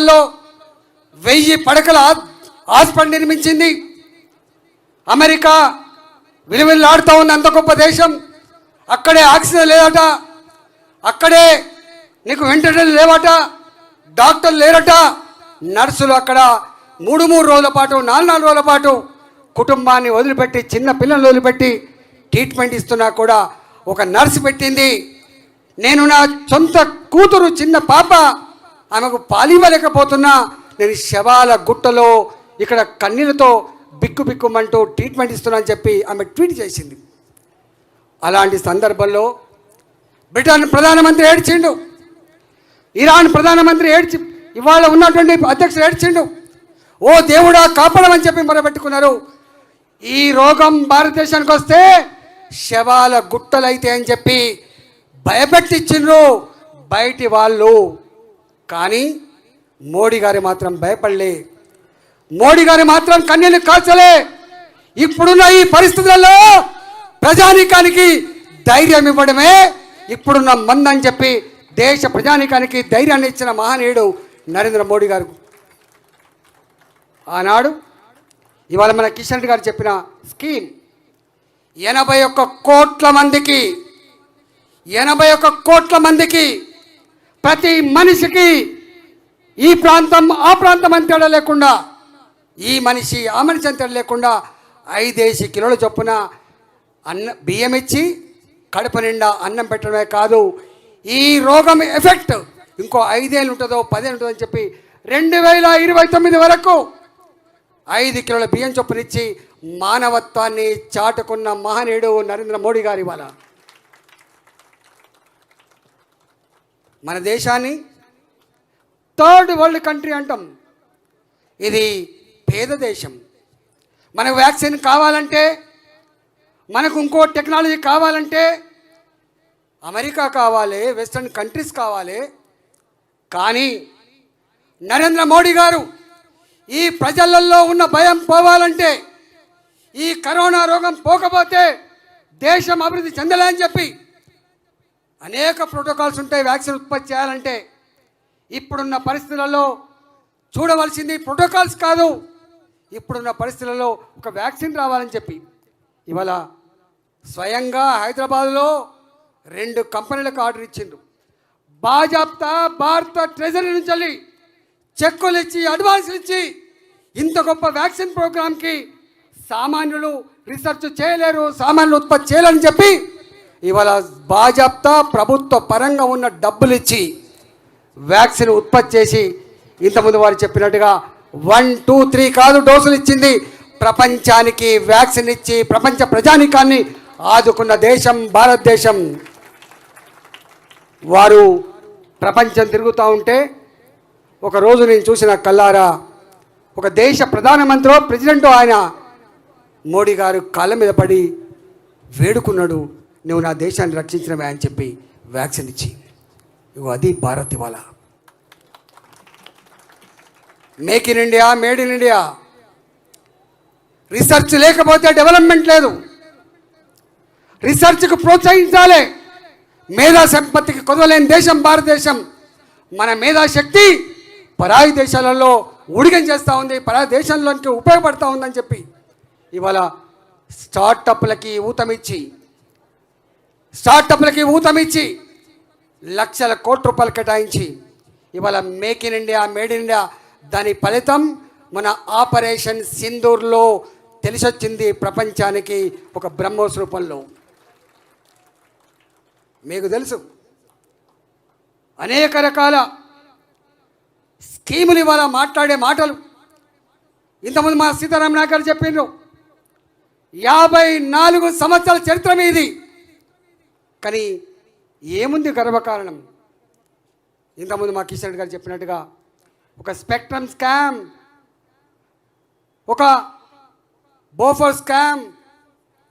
1000 పడకల హాస్పిటల్ నిర్మించింది. అమెరికా విలువలాడుతూ ఉన్న అంత గొప్ప దేశం. అక్కడే ఆక్సిజన్ లేదట, అక్కడే నీకు వెంటిలేటర్లు లేవట, డాక్టర్లు లేరట, నర్సులు అక్కడ 3 రోజుల పాటు 4 రోజుల పాటు కుటుంబాన్ని వదిలిపెట్టి చిన్న పిల్లల్ని వదిలిపెట్టి ట్రీట్మెంట్ ఇస్తున్నా కూడా ఒక నర్సు పెట్టింది. నేను నా సొంత కూతురు చిన్న పాప ఆమెకు పాలివ్వలేకపోతున్నా, నేను శవాల గుట్టలో ఇక్కడ కన్నీళ్ళతో బిక్కుబిక్కుమంటూ ట్రీట్మెంట్ ఇస్తున్నా అని చెప్పి ఆమె ట్వీట్ చేసింది. అలాంటి సందర్భంలో బ్రిటన్ ప్రధానమంత్రి ఏడ్చిండు, ఇరాన్ ప్రధానమంత్రి ఏడ్చి, ఇవాళ ఉన్నటువంటి అధ్యక్షుడు ఏడ్చిండు. ఓ దేవుడా కాపాడమని చెప్పి మొరబెట్టుకున్నారు. ఈ రోగం భారతదేశానికి వస్తే శవాల గుట్టలైతే అని చెప్పి భయపెట్టించిండ్రు బయటి వాళ్ళు. కానీ మోడీ గారు మాత్రం భయపడలే, మోడీ గారు మాత్రం కన్నీళ్లు కాల్చలే. ఇప్పుడున్న ఈ పరిస్థితులలో ప్రజానీకానికి ధైర్యం ఇవ్వడమే ఇప్పుడున్న మందని చెప్పి దేశ ప్రజానీకానికి ధైర్యాన్ని ఇచ్చిన మహనీయుడు నరేంద్ర మోడీ గారు. ఆనాడు ఇవాళ మన కిషన్ రెడ్డి గారు చెప్పిన స్కీమ్ 81 కోట్ల మందికి 81 కోట్ల మందికి ప్రతి మనిషికి ఈ ప్రాంతం ఆ ప్రాంతం అని తేడా లేకుండా, ఈ మనిషి ఆ మనిషి అని తేడా లేకుండా 5 కిలోల చొప్పున బియ్యం ఇచ్చి కడుపు నిండా అన్నం పెట్టడమే కాదు, ఈ రోగం ఎఫెక్ట్ ఇంకో 5 ఏళ్ళు ఉంటుందో 10 ఏళ్ళు ఉంటుందో అని చెప్పి 2029 వరకు 5 కిలోల బియ్యం చొప్పునిచ్చి మానవత్వాన్ని చాటుకున్న మహనీయుడు నరేంద్ర మోడీ గారు. ఇవాళ మన దేశాన్ని 3rd వరల్డ్ కంట్రీ అంటాం. ఇది పేద దేశం. మనకు వ్యాక్సిన్ కావాలంటే, మనకు ఇంకో టెక్నాలజీ కావాలంటే అమెరికా కావాలి, వెస్టర్న్ కంట్రీస్ కావాలి. కానీ నరేంద్ర మోడీ గారు ఈ ప్రజలలో ఉన్న భయం పోవాలంటే, ఈ కరోనా రోగం పోకపోతే దేశం అభివృద్ధి చెందలేని చెప్పి అనేక ప్రోటోకాల్స్ ఉంటాయి. వ్యాక్సిన్ ఉత్పత్తి చేయాలంటే ఇప్పుడున్న పరిస్థితులలో చూడవలసింది ప్రోటోకాల్స్ కాదు, ఇప్పుడున్న పరిస్థితులలో ఒక వ్యాక్సిన్ రావాలని చెప్పి ఇవాళ స్వయంగా హైదరాబాద్లో 2 కంపెనీలకు ఆర్డర్ ఇచ్చిండ్రు. బాజాప్తా భారత ట్రెజరీ నుంచి వెళ్ళి చెక్కులు ఇచ్చి అడ్వాన్సులు ఇచ్చి ఇంత గొప్ప వ్యాక్సిన్ ప్రోగ్రామ్కి సామాన్యులు రీసెర్చ్ చేయలేరు, సామాన్యులు ఉత్పత్తి చేయాలని చెప్పి ఇవాళ బాజాప్తా ప్రభుత్వ పరంగా ఉన్న డబ్బులు ఇచ్చి వ్యాక్సిన్ ఉత్పత్తి చేసి ఇంతకుముందు వారు చెప్పినట్టుగా 1, 2, 3 కాదు డోసులు ఇచ్చింది, ప్రపంచానికి వ్యాక్సిన్ ఇచ్చి ప్రపంచ ప్రజానీకాన్ని ఆదుకున్న దేశం భారతదేశం. వారు ప్రపంచం తిరుగుతూ ఉంటే ఒకరోజు నేను చూసిన కల్లారా ఒక దేశ ప్రధానమంత్రి ప్రెసిడెంట్ ఆయన మోడీ గారు కాళ్ళ మీద పడి వేడుకున్నాడు, నువ్వు నా దేశాన్ని రక్షించినవే అని చెప్పి వ్యాక్సిన్ ఇచ్చి. అది భారత్. ఇవాళ make in India, made in India. Research లేకపోతే డెవలప్మెంట్ లేదు. రీసెర్చ్కు ప్రోత్సహించాలి. మేధా సంపత్తికి కొదవలేని దేశం భారతదేశం. మన మేధాశక్తి పరాయి దేశాలలో ఉడిగం చేస్తూ ఉంది, పరాయి దేశాల్లోనికి ఉపయోగపడుతూ ఉందని చెప్పి ఇవాళ స్టార్టప్లకి ఊతమిచ్చి లక్షల కోట్ల రూపాయలు కేటాయించి ఇవాళ make in India, made in India దాని ఫలితం మన ఆపరేషన్ సింధూర్లో తెలిసొచ్చింది ప్రపంచానికి ఒక బ్రహ్మోస్ రూపంలో. మీకు తెలుసు అనేక రకాల స్కీములు ఇవాళ మాట్లాడే మాటలు. ఇంతకుముందు మా సీతారాం నాయక్ గారు చెప్పిండ్రు 54 సంవత్సరాల చరిత్ర మీది. కానీ ఏముంది గర్వకారణం? ఇంతకుముందు మా కిషన్ రెడ్డి గారు చెప్పినట్టుగా ఒక స్పెక్ట్రమ్ స్కామ్, ఒక బోఫర్ స్కామ్,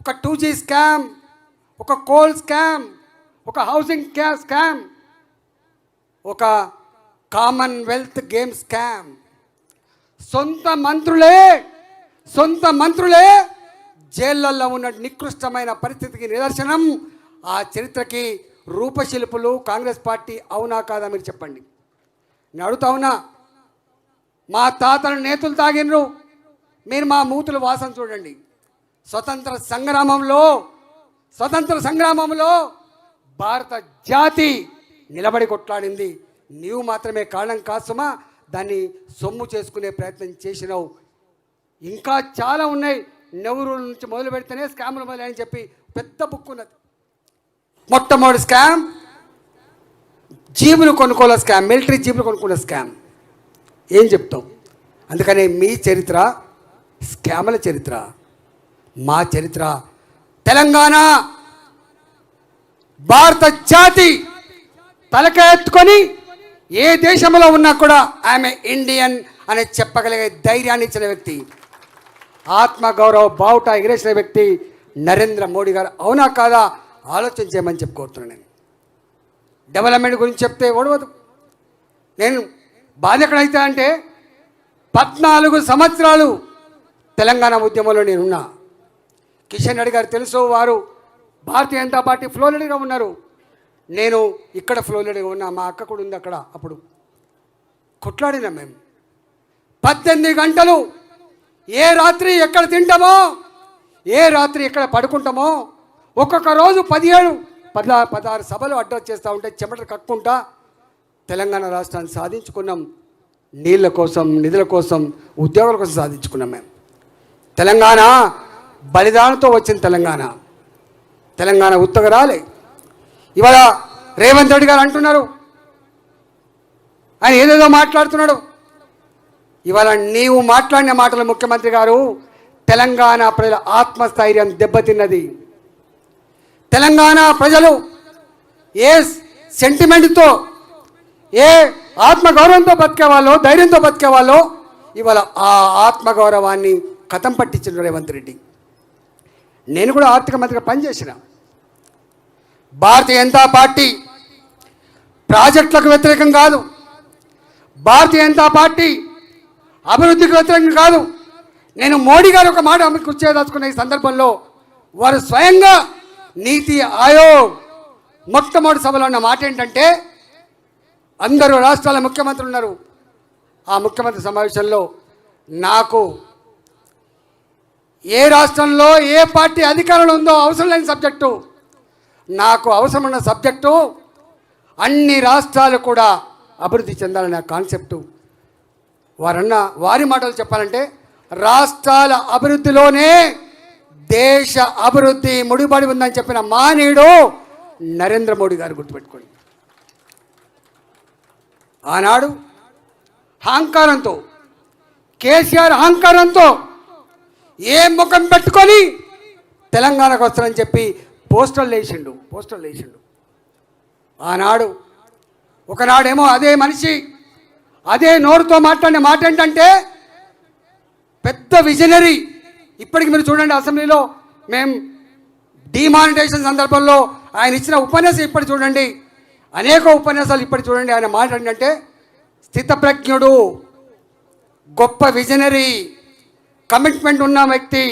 ఒక 2G స్కామ్, ఒక కోల్ స్కామ్, ఒక హౌసింగ్ స్కామ్, ఒక కామన్వెల్త్ గేమ్ స్కామ్. సొంత మంత్రులే జైళ్ళల్లో ఉన్న నికృష్టమైన పరిస్థితికి నిదర్శనం. ఆ చరిత్రకి రూపశిల్పులు కాంగ్రెస్ పార్టీ. అవునా కాదా మీరు చెప్పండి. నేను అడుగుతా ఉన్నా, మా తాతల నేతులు తాగినరు, మీరు మా మూతుల వాసన చూడండి. స్వతంత్ర సంగ్రామంలో భారత జాతి నిలబడి కొట్లాడింది. నీవు మాత్రమే కారణం కాసుమా, దాన్ని సొమ్ము చేసుకునే ప్రయత్నం చేసినావు. ఇంకా చాలా ఉన్నాయి. నెహ్రూ నుంచి మొదలు పెడితేనే స్కాములు మొదలని చెప్పి పెద్ద బుక్ ఉన్నది. మొట్టమొదటి స్కామ్ జీబులు కొనుక్కోలే స్కామ్, మిలిటరీ జీబులు కొనుక్కునే స్కామ్. ఏం చెప్తాం? అందుకనే మీ చరిత్ర స్కాముల చరిత్ర, మా చరిత్ర తెలంగాణ. భారత జాతి తలక ఎత్తుకొని ఏ దేశంలో ఉన్నా కూడా ఆమె ఇండియన్ అని చెప్పగలిగే ధైర్యాన్ని ఇచ్చిన వ్యక్తి, ఆత్మగౌరవ బావుట ఎగిరేసిన వ్యక్తి నరేంద్ర మోడీ గారు. అవునా కాదా ఆలోచన చేయమని చెప్పుకోతున్నాను. నేను డెవలప్మెంట్ గురించి చెప్తే ఓడవదు. నేను బాధ ఎక్కడైతే అంటే 14 సంవత్సరాలు తెలంగాణ ఉద్యమంలో నేనున్నా. కిషన్ రెడ్డి గారు తెలుసు, వారు భారతీయ జనతా పార్టీ ఫ్లోర్ లీడర్గా ఉన్నారు. నేను ఇక్కడ ఫ్లోర్ లీడర్గా ఉన్నా. మా అక్క కూడా ఉంది అక్కడ. అప్పుడు కొట్లాడినాం మేము 18 గంటలు. ఏ రాత్రి ఎక్కడ తింటామో, ఏ రాత్రి ఎక్కడ పడుకుంటామో, ఒక్కొక్క రోజు 16 సభలు అడ్రస్ చేస్తూ ఉంటే చెమట కక్కుంటా తెలంగాణ రాష్ట్రాన్ని సాధించుకున్నాం. నీళ్ళ కోసం, నిధుల కోసం, ఉద్యోగాల కోసం సాధించుకున్నాం మేము. తెలంగాణ బలిదానంతో వచ్చిన తెలంగాణ ఉత్తగా రాలే. ఇవాళ రేవంత్ రెడ్డి గారు అంటున్నారు, ఆయన ఏదేదో మాట్లాడుతున్నాడు. ఇవాళ నీవు మాట్లాడిన మాటలు ముఖ్యమంత్రి గారు, తెలంగాణ ప్రజల ఆత్మస్థైర్యం దెబ్బతిన్నది. తెలంగాణ ప్రజలు ఏ సెంటిమెంట్తో, ఏ ఆత్మగౌరవంతో బతికేవాళ్ళో, ధైర్యంతో బతికేవాళ్ళో, ఇవాళ ఆ ఆత్మగౌరవాన్ని కథం పట్టించిన రేవంత్ రెడ్డి. నేను కూడా ఆర్థిక మంత్రిగా పనిచేసిన. భారతీయ జనతా పార్టీ ప్రాజెక్టులకు వ్యతిరేకం కాదు, భారతీయ జనతా పార్టీ అభివృద్ధికి వ్యతిరేకం కాదు. నేను మోడీ గారు ఒక మాట అమలుకు చేయదలుచుకున్న ఈ సందర్భంలో, వారు స్వయంగా నీతి ఆయోగ్ మొట్టమొదటి సభలో ఉన్న మాట ఏంటంటే, అందరూ రాష్ట్రాల ముఖ్యమంత్రులు ఉన్నారు. ఆ ముఖ్యమంత్రి సమావేశంలో నాకు ఏ రాష్ట్రంలో ఏ పార్టీ అధికారంలో ఉందో అవసరం లేని సబ్జెక్టు, నాకు అవసరమున్న సబ్జెక్టు అన్ని రాష్ట్రాలు కూడా అభివృద్ధి చెందాలనే కాన్సెప్టు. వారి మాటలు చెప్పాలంటే, రాష్ట్రాల అభివృద్ధిలోనే దేశ అభివృద్ధి ముడిపడి ఉందని చెప్పిన మానవుడు నరేంద్ర మోడీ గారు. గుర్తుపెట్టుకోండి. ఆనాడు అహంకారంతో, కేసీఆర్ అహంకారంతో ఏ ముఖం పెట్టుకొని తెలంగాణకు వస్తారని చెప్పి పోస్టర్లు వేసిండు. ఆనాడు ఒకనాడేమో అదే మనిషి అదే నోరుతో మాట్లాడిన మాట ఏంటంటే, పెద్ద విజనరీ. ఇప్పటికి మీరు చూడండి, అసెంబ్లీలో మేము డిమానిటైజేషన్ సందర్భంలో ఆయన ఇచ్చిన ఉపన్యాసం ఇప్పటి చూడండి, అనేక ఉపన్యాసాలు ఇప్పటి చూడండి. ఆయన మాట్లాడినంటే స్థితప్రజ్ఞుడు, గొప్ప విజనరీ, కమిట్మెంట్ ఉన్న వ్యక్తి,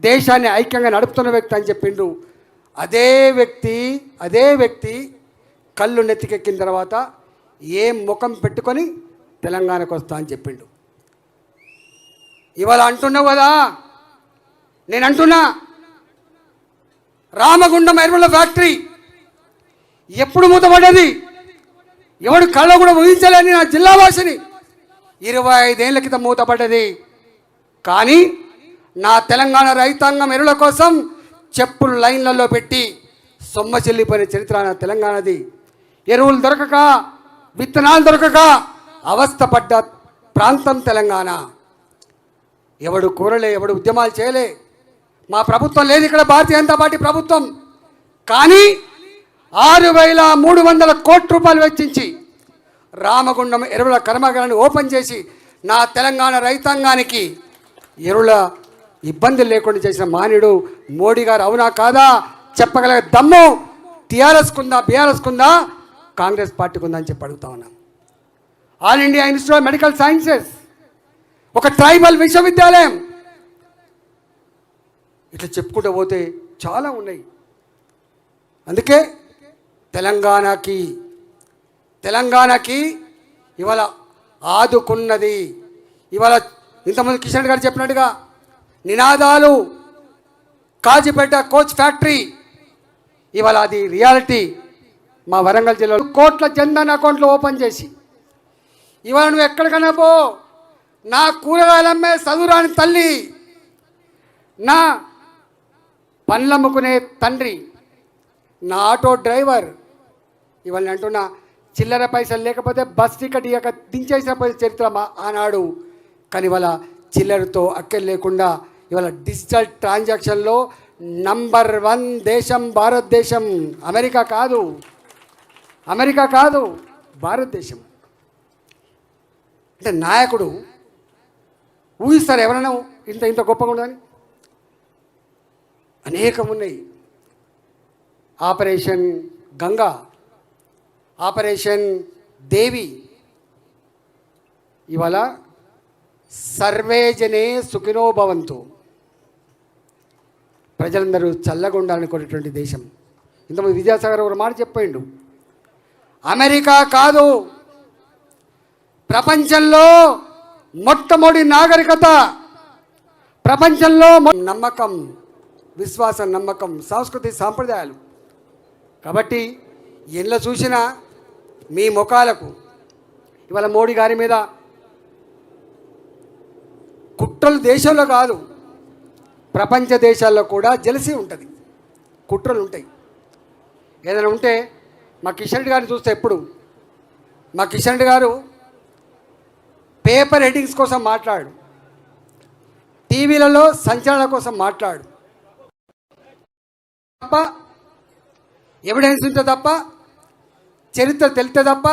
దేశాన్ని ఐక్యంగా నడుపుతున్న వ్యక్తి అని చెప్పిండు. అదే వ్యక్తి కళ్ళు నెత్తికెక్కిన తర్వాత ఏం ముఖం పెట్టుకొని తెలంగాణకు వస్తా అని చెప్పిండు. ఇవాళ అంటున్నావు కదా, నేను అంటున్నా, రామగుండం ఎరువుల ఫ్యాక్టరీ ఎప్పుడు మూతపడ్డది? ఎవడు కళ్ళ కూడా ఊహించలేని నా జిల్లా వాసిని 25 ఏళ్ల క్రితం మూతపడ్డది. కానీ నా తెలంగాణ రైతాంగం ఎరువుల కోసం చెప్పులు లైన్లలో పెట్టి సొమ్మ చెల్లిపోయిన చరిత్ర నా తెలంగాణది. ఎరువులు దొరకక, విత్తనాలు దొరకక అవస్థపడ్డ ప్రాంతం తెలంగాణ. ఎవడు కూరలే, ఎవడు ఉద్యమాలు చేయలే. మా ప్రభుత్వం లేదు ఇక్కడ, భారతీయ జనతా పార్టీ ప్రభుత్వం. కానీ 6,300 కోట్ల రూపాయలు వెచ్చించి రామగుండం ఎరువుల కర్మాగారాన్ని ఓపెన్ చేసి నా తెలంగాణ రైతాంగానికి ఎరువుల ఇబ్బందులు లేకుండా చేసిన మాన్యుడు మోడీ గారు. అవునా కాదా చెప్పగలిగే దమ్ము టీఆర్ఎస్కు ఉందా, బీఆర్ఎస్కు ఉందా, కాంగ్రెస్ పార్టీకి ఉందా అని చెప్పి అడుగుతా ఉన్నాం. All India institute of medical sciences, ఒక ట్రైబల్ విశ్వవిద్యాలయం, ఇట్లా చెప్పుకుంటూ పోతే చాలా ఉన్నాయి. అందుకే తెలంగాణకి ఇవాళ ఆదుకున్నది ఇవాళ ఇంతకుముందు కిషన్ గారు చెప్పినట్టుగా నినాదాలు కాజీపేట కోచ్ ఫ్యాక్టరీ ఇవాళ అది రియాలిటీ. మా వరంగల్ జిల్లాలో కోట్ల జన్ధన్ అకౌంట్లు ఓపెన్ చేసి ఇవాళ నువ్వు ఎక్కడికైనా పో, నా కూరగాయలమ్మే చదువురాని తల్లి, నా పండ్లమ్ముకునే తండ్రి, నా ఆటో డ్రైవర్, ఇవాళ అంటున్నా చిల్లర పైసలు లేకపోతే బస్ టికెట్ ఇక దించేసిన చరిత్ర ఆనాడు. కానీ ఇవాళ చిల్లరతో అక్కలు లేకుండా ఇవాళ డిజిటల్ ట్రాన్సాక్షన్లో నంబర్ 1 దేశం భారతదేశం. అమెరికా కాదు భారతదేశం. అంటే నాయకుడు ఊహిస్తారు ఎవరైనా ఇంత గొప్పగా ఉండదని? అనేకం ఉన్నాయి. ఆపరేషన్ గంగా, ఆపరేషన్ దేవి, ఇవాళ సర్వే జనే సుఖినో భవంతు, ప్రజలందరూ చల్లగా ఉండాలని కోరేటువంటి దేశం. ఇంతకుముందు విద్యాసాగర్ ఒక మాట చెప్పాడు, అమెరికా కాదు ప్రపంచంలో మొట్టమొదటి నాగరికత, ప్రపంచంలో నమ్మకం, విశ్వాసం, నమ్మకం, సంస్కృతి, సాంప్రదాయాలు. కాబట్టి ఎల్ల చూసినా మీ ముఖాలకు ఇవాళ మోడీ గారి మీద కుట్రలు దేశంలో కాదు ప్రపంచ దేశాల్లో కూడా జెలసీ ఉంటుంది, కుట్రలు ఉంటాయి. ఏదైనా ఉంటే మా కిషన్ రెడ్డి గారిని చూస్తే ఎప్పుడు మా కిషన్ రెడ్డి గారు పేపర్ హెడ్డింగ్స్ కోసం మాట్లాడు, టీవీలలో సంచలనాల కోసం మాట్లాడు తప్ప, ఎవిడెన్స్ ఉంటే తప్ప, చరిత్ర తెలితే తప్ప,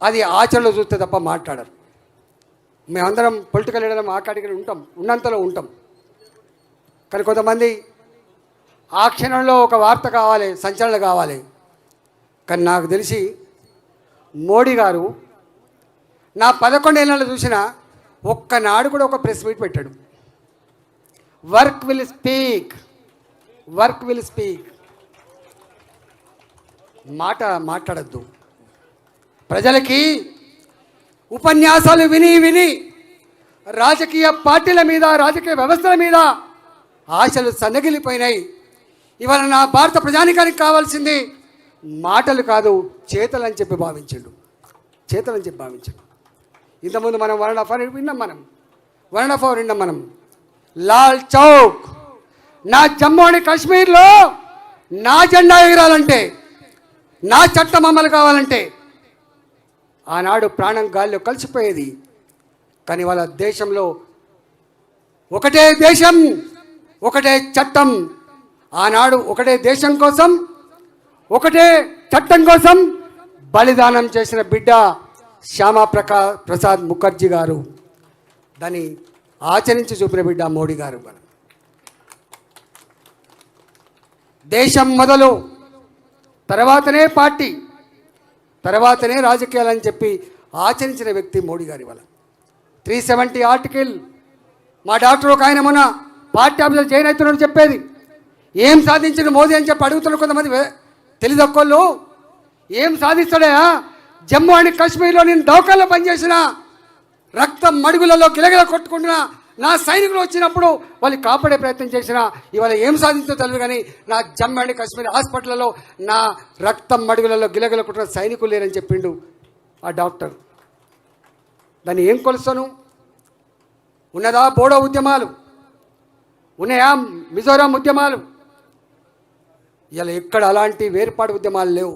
అది ఆచరణలో చూస్తే తప్ప మాట్లాడరు. మేమందరం పొలిటికల్ లీడర్ ఆ కేటగిరీ ఉంటాం, ఉన్నంతలో ఉంటాం. కానీ కొంతమంది ఆ క్షణంలో ఒక వార్త కావాలి, సంచలనం కావాలి. కానీ నాకు తెలిసి మోడీ గారు నా 11 ఏళ్ళలో చూసిన ఒక్కనాడు కూడా ఒక ప్రెస్ మీట్ పెట్టాడు. వర్క్ విల్ స్పీక్, మాట్లాడద్దు. ప్రజలకి ఉపన్యాసాలు విని రాజకీయ పార్టీల మీద, రాజకీయ వ్యవస్థల మీద ఆశలు సన్నగిలిపోయినాయి. ఇవాళ నా భారత ప్రజానికానికి కావాల్సింది మాటలు కాదు, చేతలని చెప్పి భావించాడు. ఇంతకుముందు మనం 1.5 అవర్ విన్నాం. మనం లాల్ చౌక్, నా జమ్మూ అండ్ కాశ్మీర్లో నా జెండా ఎగరాలంటే, నా చట్టం అమలు కావాలంటే ఆనాడు ప్రాణం గాల్లో కలిసిపోయేది. కానీ వాళ్ళ దేశంలో ఒకటే దేశం, ఒకటే చట్టం. ఆనాడు ఒకటే దేశం కోసం, ఒకటే చట్టం కోసం బలిదానం చేసిన బిడ్డ శ్యామా ప్రసాద్ ముఖర్జీ గారు. దాన్ని ఆచరించి చూపిన బిడ్డ మోడీ గారు. దేశం మొదలు, తర్వాతనే పార్టీ, తర్వాతనే రాజకీయాలని చెప్పి ఆచరించిన వ్యక్తి మోడీ గారి. వల్ల 370 ఆర్టికల్. మా డాక్టర్ ఒక ఆయన మొన్న పార్టీ ఆఫీసర్ జాయిన్ అవుతున్నాడు చెప్పేది, ఏం సాధించిన మోదీ అని చెప్పి అడుగుతున్నారు కొంతమంది తెలియదక్కోళ్ళు. ఏం సాధిస్తాడా? జమ్మూ అండ్ కాశ్మీర్లో నేను దౌకాల్లో పనిచేసిన, రక్తం మడుగులలో గిలగిల కొట్టుకుంటున్నా నా సైనికులు వచ్చినప్పుడు వాళ్ళు కాపాడే ప్రయత్నం చేసిన, ఇవాళ ఏం సాధించో తెలియదు. కానీ నా జమ్మూ అండ్ కాశ్మీర్ హాస్పిటల్లో నా రక్తం మడుగులలో గిలగిల కొట్టుకున్న సైనికులు లేరని చెప్పిండు ఆ డాక్టర్. దాన్ని ఏం కొలుస్తాను? ఉన్నదా బోడో ఉద్యమాలు, ఉన్నాయా మిజోరాం ఉద్యమాలు? ఇలా ఎక్కడ అలాంటి వేర్పాటు ఉద్యమాలు లేవు.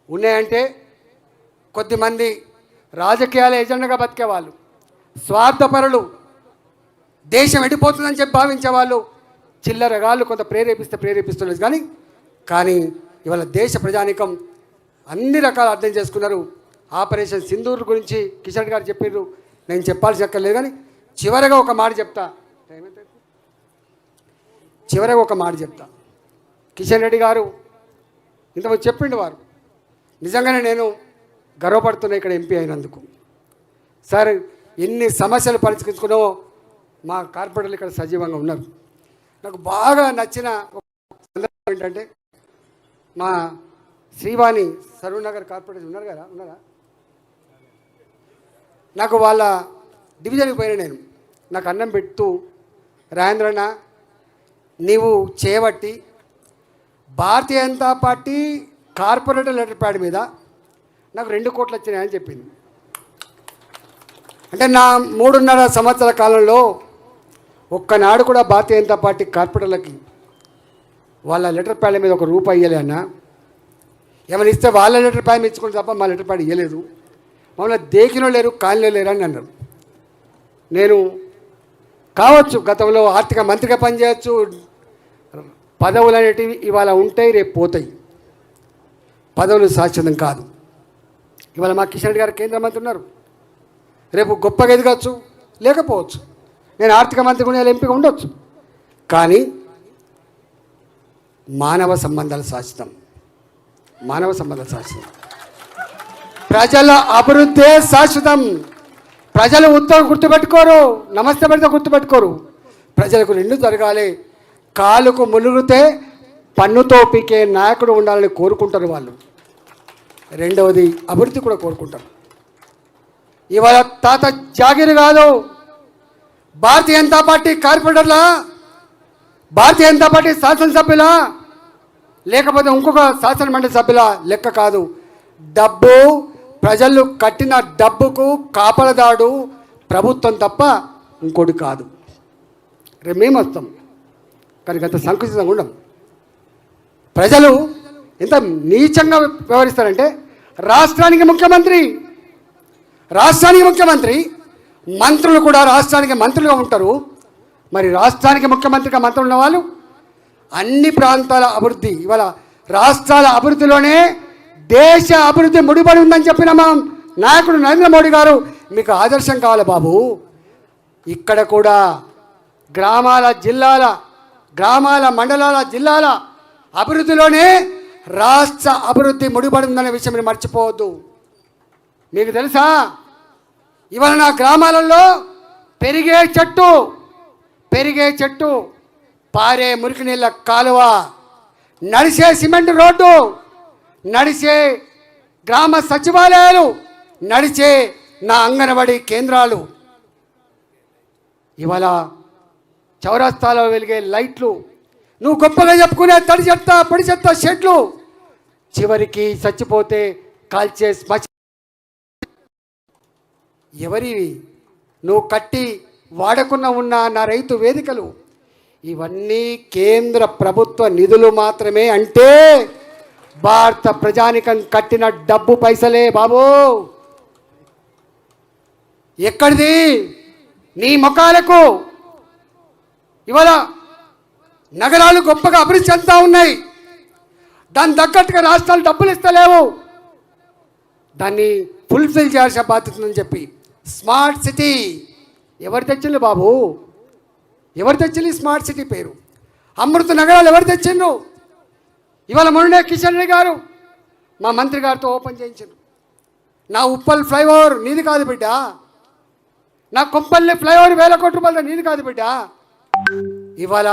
ఉన్నాయంటే కొద్దిమంది రాజకీయాల ఎజెండాగా బతికేవాళ్ళు, స్వార్థపరులు, దేశం ఎడిపోతుందని చెప్పి భావించేవాళ్ళు, చిల్లరగాళ్ళు కొంత ప్రేరేపిస్తున్నారు. కానీ ఇవాళ దేశ ప్రజానికం అన్ని రకాలు అర్థం చేసుకున్నారు. ఆపరేషన్ సింధూర్ గురించి కిషన్ గారు చెప్పారు, నేను చెప్పాల్సి అక్కర్లేదు. కానీ చివరగా ఒక మాట చెప్తా. కిషన్ రెడ్డి గారు ఇంతకుముందు చెప్పిండు, వారు నిజంగానే నేను గర్వపడుతున్నా ఇక్కడ ఎంపీ అయినందుకు. సార్ ఎన్ని సమస్యలు పరిష్కరించుకున్నో మా కార్పొరేటర్లు ఇక్కడ సజీవంగా ఉన్నారు. నాకు బాగా నచ్చిన సందర్భం ఏంటంటే, మా శ్రీవాణి సరూర్ నగర్ కార్పొరేటర్ ఉన్నారా నాకు వాళ్ళ డివిజన్కి పోయినా నేను నాకు అన్నం పెడుతూ రాజేంద్రన్న నీవు చేయబట్టి Bharatiya Janata Party corporator letter pad మీద నాకు 2 కోట్లు వచ్చినాయని చెప్పింది. అంటే నా 3.5 సంవత్సరాల కాలంలో ఒక్కనాడు కూడా భారతీయ జనతా పార్టీ కార్పొరేటర్లకి వాళ్ళ లెటర్ ప్యాడ్ మీద ₹1 ఇవ్వలే అన్న. ఏమైనా ఇస్తే వాళ్ళ లెటర్ ప్యాడ్ ఇచ్చుకుంటే తప్ప మా లెటర్ ప్యాడ్ ఇవ్వలేదు. మమ్మల్ని దేకినో లేరు కాలినో లేరు అని అన్నారు. నేను కావచ్చు గతంలో ఆర్థిక మంత్రిగా పనిచేయచ్చు, పదవులు అనేటివి ఇవాళ ఉంటాయి రేపు పోతాయి, పదవులు శాశ్వతం కాదు. ఇవాళ మా కిషన్ రెడ్డి గారు కేంద్ర మంత్రి ఉన్నారు, రేపు గొప్పగా ఎదగచ్చు లేకపోవచ్చు. నేను ఆర్థిక మంత్రి కూడా ఎంపిక ఉండొచ్చు, కానీ మానవ సంబంధాలు శాశ్వతం, మానవ సంబంధాలు శాశ్వతం, ప్రజల అభివృద్ధే శాశ్వతం. ప్రజలు ఉత్తరం గుర్తుపెట్టుకోరు, నమస్తే పెడితే గుర్తుపెట్టుకోరు. ప్రజలకు 2 జరగాలి. కాలుకు ములుగుతే పన్నుతో పీకే నాయకుడు ఉండాలని కోరుకుంటారు వాళ్ళు. రెండవది అభివృద్ధి కూడా కోరుకుంటారు. ఇవాళ తాత జాగిరి కాదు, భారతీయ జనతా పార్టీ కార్పొరేటర్లా, భారతీయ జనతా పార్టీ శాసనసభ్యులా, లేకపోతే ఇంకొక శాసనమండలి సభ్యుల లెక్క కాదు. డబ్బు ప్రజలు కట్టిన డబ్బుకు కాపలదాడు ప్రభుత్వం తప్ప ఇంకోటి కాదు. రేపు మేము వస్తాం కానీ గత సంకుచితంగా ఉండం. ప్రజలు ఎంత నీచంగా వ్యవహరిస్తారంటే రాష్ట్రానికి ముఖ్యమంత్రి మంత్రులు కూడా రాష్ట్రానికి మంత్రులుగా ఉంటారు. మరి రాష్ట్రానికి ముఖ్యమంత్రిగా మంత్రులు ఉన్న వాళ్ళు అన్ని ప్రాంతాల అభివృద్ధి, ఇవాళ రాష్ట్రాల అభివృద్ధిలోనే దేశ అభివృద్ధి ముడిపడి ఉందని చెప్పిన మా నాయకుడు నరేంద్ర మోడీ గారు మీకు ఆదర్శం కావాలి బాబు. ఇక్కడ కూడా గ్రామాల మండలాల జిల్లాల అభివృద్ధిలోనే రాష్ట్ర అభివృద్ధి ముడిపడి ఉందనే విషయం మీరు మర్చిపోవద్దు. మీకు తెలుసా ఇవాళ నా గ్రామాలలో పెరిగే చెట్టు, పారే మురికి నీళ్ళ కాలువ, నడిచే సిమెంట్ రోడ్డు, నడిచే గ్రామ సచివాలయాలు, నడిచే నా అంగన్వాడీ కేంద్రాలు, ఇవాళ చౌరస్తాలో వెలిగే లైట్లు, నువ్వు గొప్పగా చెప్పుకునే తడి చెత్త పొడి చెత్త షెడ్లు, చివరికి చచ్చిపోతే కాల్చే ఎవరివి? నువ్వు కట్టి వాడకుండా ఉన్న నా రైతు వేదికలు, ఇవన్నీ కేంద్ర ప్రభుత్వ నిధులు మాత్రమే. అంటే భారత ప్రజానికం కట్టిన డబ్బు పైసలే బాబు. ఎక్కడిది? నీ ముఖాలకు. ఇవాళ నగరాలు గొప్పగా అభివృద్ధి చెందుతూ ఉన్నాయి, దాని తగ్గట్టుగా రాష్ట్రాలు డబ్బులు ఇస్తలేవు. దాన్ని ఫుల్ఫిల్ చేయాల్సిన బాధ్యత ఉందని చెప్పి స్మార్ట్ సిటీ ఎవరు తెచ్చిండ్రు బాబు? ఎవరు తెచ్చింది స్మార్ట్ సిటీ పేరు? అమృత నగరాలు ఎవరు తెచ్చిండ్రు? ఇవాళ మొన్ననే కిషన్ రెడ్డి గారు మా మంత్రి గారితో ఓపెన్ చేయించారు. నా ఉప్పల్ ఫ్లైఓవర్ నీది కాదు బిడ్డ, నా కొంపల్లి ఫ్లైఓవర్ 1000 కోట్ల రూపాయలు నీది కాదు బిడ్డ. ఇవాళ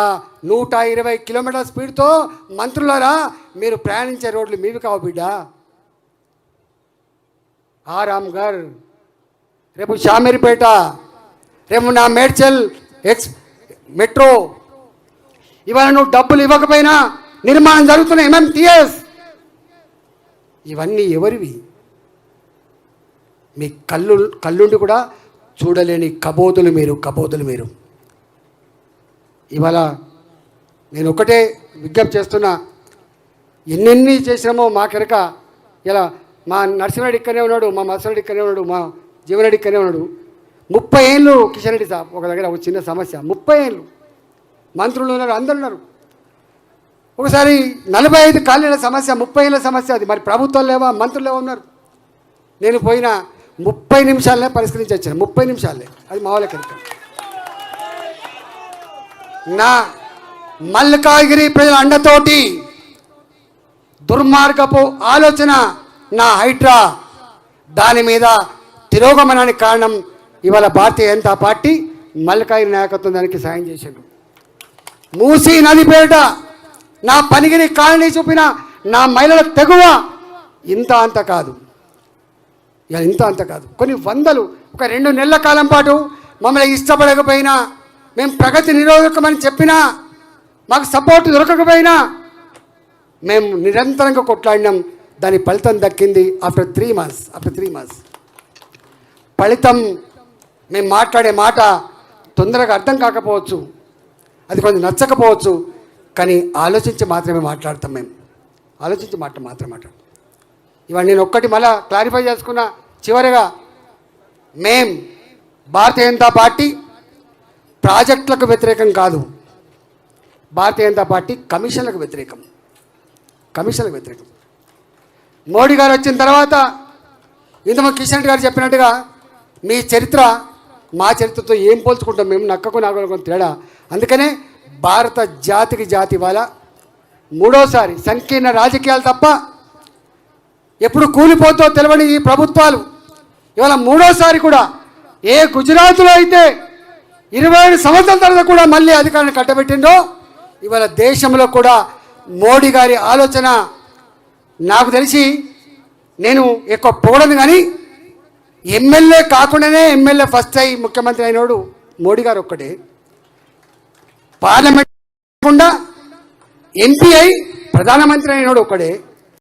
120 కిలోమీటర్ల స్పీడ్తో మంత్రులారా మీరు ప్రయాణించే రోడ్లు మీవి కావు బిడ్డ. రామ్గర్, రేపు షామీర్పేట, రేపు నా మేడ్చల్ మెట్రో, ఇవాళ నువ్వు డబ్బులు ఇవ్వకపోయినా నిర్మాణం జరుగుతున్న MMTS, ఇవన్నీ ఎవరివి? మీ కళ్ళుండి కూడా చూడలేని కబోదులు మీరు. ఇవాళ నేను ఒకటే విజ్ఞప్తి చేస్తున్నా, ఎన్నెన్ని చేసినామో మాకెరక. ఇలా మా నరసింహరెడ్డి ఇక్కడనే ఉన్నాడు, మా మత్సరెడ్డి ఇక్కడనే ఉన్నాడు, మా జీవనరెడ్డి ఇక్కడనే ఉన్నాడు. 30 ఏళ్ళు కిషన్ రెడ్డి సాబ్ ఒక దగ్గర ఒక చిన్న సమస్య, 30 ఏళ్ళు మంత్రులు ఉన్నారు, అందరు ఉన్నారు. ఒకసారి 45 కాలనీల సమస్య, 30 ఏళ్ళ సమస్య అది. మరి ప్రభుత్వాలు లేవా, మంత్రులు లేవా ఉన్నారు. నేను పోయిన 30 నిమిషాలనే పరిష్కరించి వచ్చాను, 30 నిమిషాలే. అది మా వాళ్ళ కనుక నా మల్కాగిరి ప్రజల అండతోటి దుర్మార్గపు ఆలోచన నా హైడ్రా, దాని మీద తిరోగమనానికి కారణం ఇవాళ భారతీయ జనతా పార్టీ మల్కాగిరి నాయకత్వం దానికి సాయం చేశాడు. మూసీ నదిపేట నా పనిగిరి కాలనీ చూపిన నా మహిళల తెగువ ఇంత అంత కాదు. ఇక ఇంత అంత కాదు, కొన్ని వందలు, ఒక 2 నెలల కాలం పాటు మమ్మల్ని ఇష్టపడకపోయినా, మేము ప్రగతి నిరోధకమని చెప్పినా, మాకు సపోర్ట్ దొరకకపోయినా మేము నిరంతరంగా కొట్లాడినాం. దాని ఫలితం దక్కింది ఆఫ్టర్ 3 మంత్స్. ఫలితం మేము మాట్లాడే మాట తొందరగా అర్థం కాకపోవచ్చు, అది కొంచెం నచ్చకపోవచ్చు, కానీ ఆలోచించి మాత్రమే మాట్లాడతాం. మేము ఆలోచించి మాత్రమే మాట్లాడతాం. ఇవాళ నేను ఒక్కటి మళ్ళా క్లారిఫై చేసుకున్నా. చివరిగా మేం భారతీయ జనతా పార్టీ ప్రాజెక్టులకు వ్యతిరేకం కాదు, భారతీయ జనతా పార్టీ కమిషన్లకు వ్యతిరేకం. మోడీ గారు వచ్చిన తర్వాత ఇంతకుముందు కిషన్ రెడ్డి గారు చెప్పినట్టుగా మీ చరిత్ర మా చరిత్రతో ఏం పోల్చుకుంటాం, మేము నక్కకు నాగలకు తేడా. అందుకనే భారత జాతికి జాతి ఇవాళ 3వసారి సంకీర్ణ రాజకీయాలు తప్ప ఎప్పుడు కూలిపోతో తెలియని ఈ ప్రభుత్వాలు ఇవాళ 3వసారి కూడా, ఏ గుజరాత్లో అయితే 25 సంవత్సరాల తర్వాత కూడా మళ్ళీ అధికారాన్ని కట్టబెట్టిందో, ఇవాళ దేశంలో కూడా మోడీ గారి ఆలోచన నాకు తెలిసి, నేను ఎక్కువ పొగడను కానీ ఎమ్మెల్యే కాకుండానే ఎమ్మెల్యే ఫస్ట్ అయ్యి ముఖ్యమంత్రి అయినోడు మోడీ గారు ఒక్కటే. పార్లమెంట్ కాకుండా ఎంపీ అయి ప్రధానమంత్రి అయినోడు ఒక్కడే.